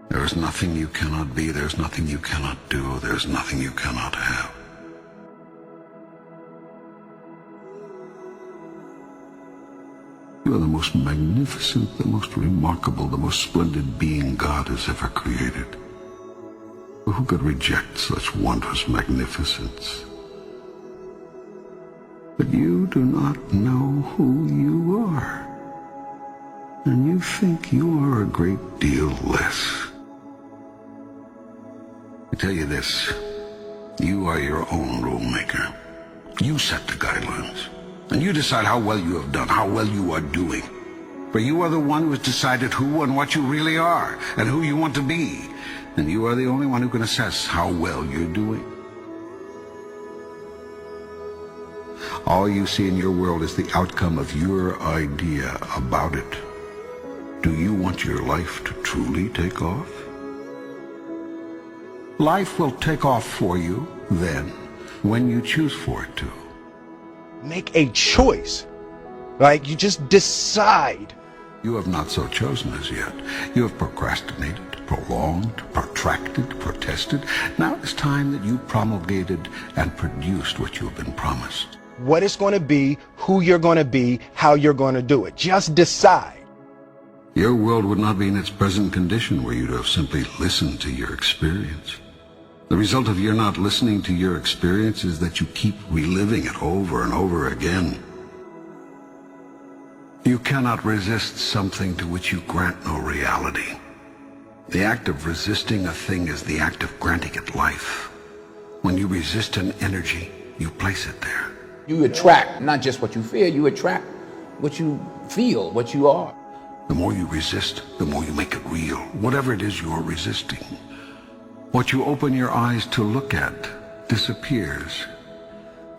There is nothing you cannot be, there's nothing you cannot do, there's nothing you cannot have. You are the most magnificent, the most remarkable, the most splendid being God has ever created. Who could reject such wondrous magnificence? But you do not know who you are, and you think you are a great deal less. I tell you this, you are your own rule maker. You set the guidelines, and you decide how well you have done, how well you are doing. For you are the one who has decided who and what you really are, and who you want to be. And you are the only one who can assess how well you're doing. All you see in your world is the outcome of your idea about it. Do you want your life to truly take off? Life will take off for you then, when you choose for it to. Make a choice. Like, you just decide. You have not so chosen as yet. You have procrastinated, prolonged, protracted, protested. Now it's time that you promulgated and produced what you have been promised. What it's going to be, who you're going to be, how you're going to do it. Just decide. Your world would not be in its present condition were you to have simply listened to your experience. The result of your not listening to your experience is that you keep reliving it over and over again. You cannot resist something to which you grant no reality. The act of resisting a thing is the act of granting it life. When you resist an energy, you place it there. You attract not just what you fear, you attract what you feel, what you are. The more you resist, the more you make it real, whatever it is you're resisting. What you open your eyes to look at disappears.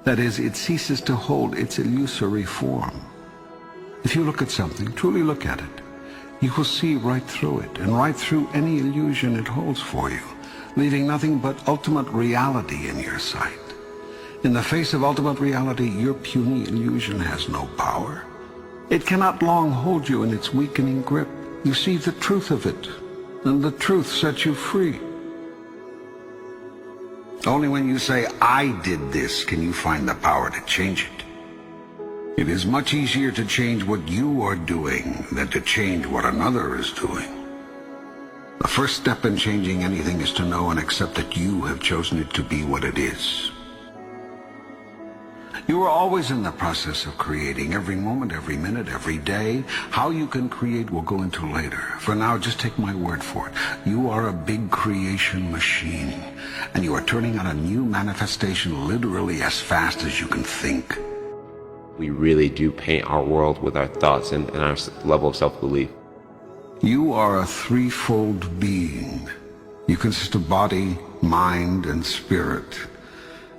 That is, it ceases to hold its illusory form. If you look at something, truly look at it, you will see right through it, and right through any illusion it holds for you, leaving nothing but ultimate reality in your sight. In the face of ultimate reality, your puny illusion has no power. It cannot long hold you in its weakening grip. You see the truth of it, and the truth sets you free. Only when you say, I did this, can you find the power to change it. It is much easier to change what you are doing than to change what another is doing. The first step in changing anything is to know and accept that you have chosen it to be what it is. You are always in the process of creating, every moment, every minute, every day. How you can create we'll go into later. For now, just take my word for it. You are a big creation machine, and you are turning out a new manifestation literally as fast as you can think. We really do paint our world with our thoughts and our level of self-belief. You are a threefold being. You consist of body, mind, and spirit.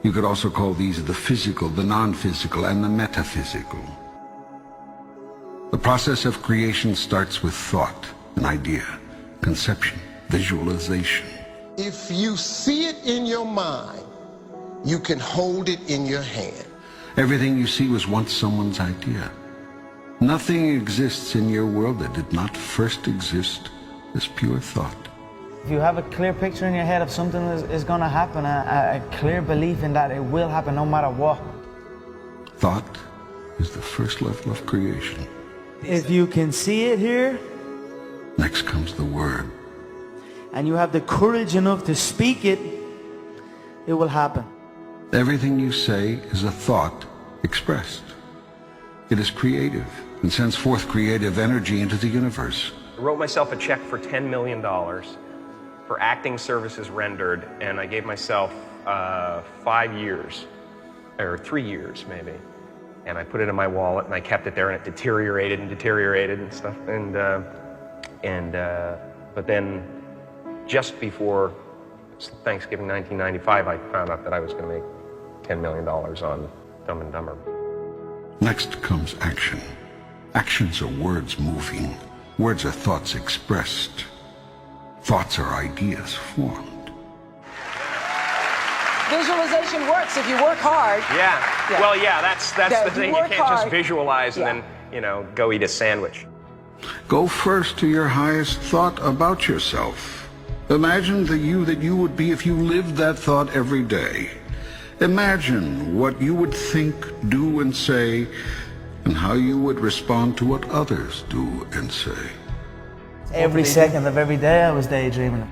You could also call these the physical, the non-physical, and the metaphysical. The process of creation starts with thought, an idea, conception, visualization. If you see it in your mind, you can hold it in your hand. Everything you see was once someone's idea. Nothing exists in your world that did not first exist as pure thought. If you have a clear picture in your head of something that is going to happen, a clear belief in that it will happen no matter what. Thought is the first level of creation. If you can see it here, next comes the word. And you have the courage enough to speak it, it will happen. Everything you say is a thought expressed. It is creative and sends forth creative energy into the universe. I wrote myself a check for $10 million for acting services rendered, and I gave myself 5 years, or 3 years maybe. And I put it in my wallet, and I kept it there, and it deteriorated and stuff. But then, just before Thanksgiving 1995, I found out that I was going to make $10 million on Dumb and Dumber. Next comes action. Actions are words moving. Words are thoughts expressed. Thoughts are ideas formed. Visualization works if you work hard. Yeah. Well, yeah, that's the thing. You can't just visualize and then, go eat a sandwich. Go first to your highest thought about yourself. Imagine the you that you would be if you lived that thought every day. Imagine what you would think, do, and say, and how you would respond to what others do and say. Every second of every day I was daydreaming.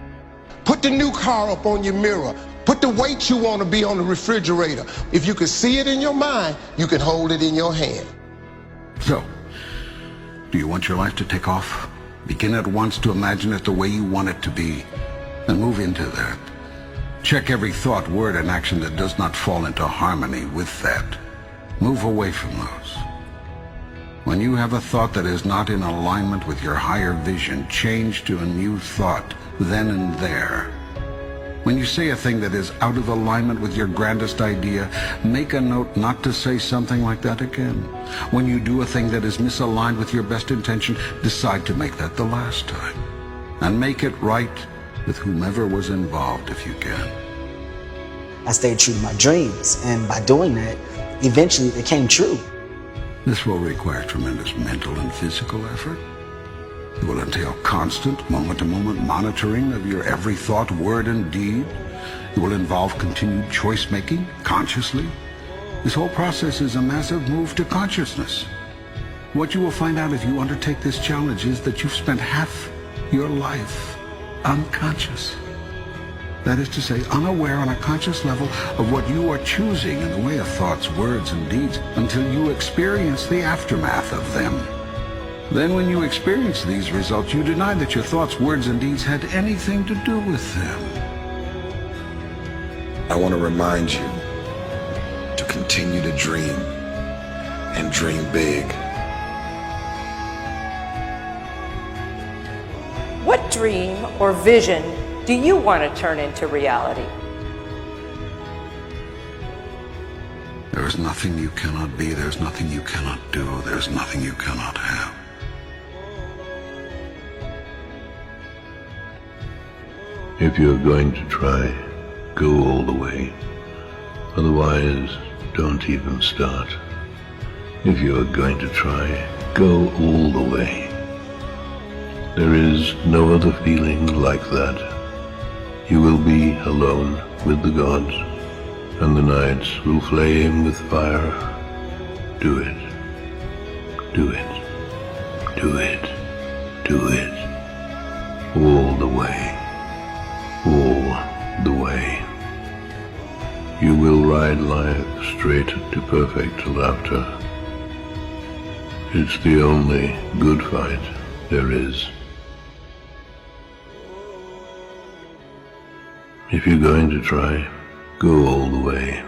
Put the new car up on your mirror. Put the weight you want to be on the refrigerator. If you can see it in your mind, you can hold it in your hand. So, do you want your life to take off? Begin at once to imagine it the way you want it to be, and move into that. Check every thought, word, and action that does not fall into harmony with that. Move away from those. When you have a thought that is not in alignment with your higher vision, change to a new thought, then and there. When you say a thing that is out of alignment with your grandest idea, make a note not to say something like that again. When you do a thing that is misaligned with your best intention, decide to make that the last time. And make it right with whomever was involved if you can. I stayed true to my dreams, and by doing that, eventually it came true. This will require tremendous mental and physical effort. It will entail constant, moment-to-moment monitoring of your every thought, word, and deed. It will involve continued choice-making, consciously. This whole process is a massive move to consciousness. What you will find out if you undertake this challenge is that you've spent half your life unconscious. That is to say, unaware on a conscious level of what you are choosing in the way of thoughts, words, and deeds until you experience the aftermath of them. Then when you experience these results, you deny that your thoughts, words, and deeds had anything to do with them. I want to remind you to continue to dream and dream big. What dream or vision do you want to turn into reality? There is nothing you cannot be. There's nothing you cannot do. There's nothing you cannot have. If you're going to try, go all the way. Otherwise, don't even start. If you're going to try, go all the way. There is no other feeling like that. You will be alone with the gods, and the nights will flame with fire. Do it. Do it. Do it. Do it. All the way. All the way. You will ride life straight to perfect laughter. It's the only good fight there is. If you're going to try, go all the way.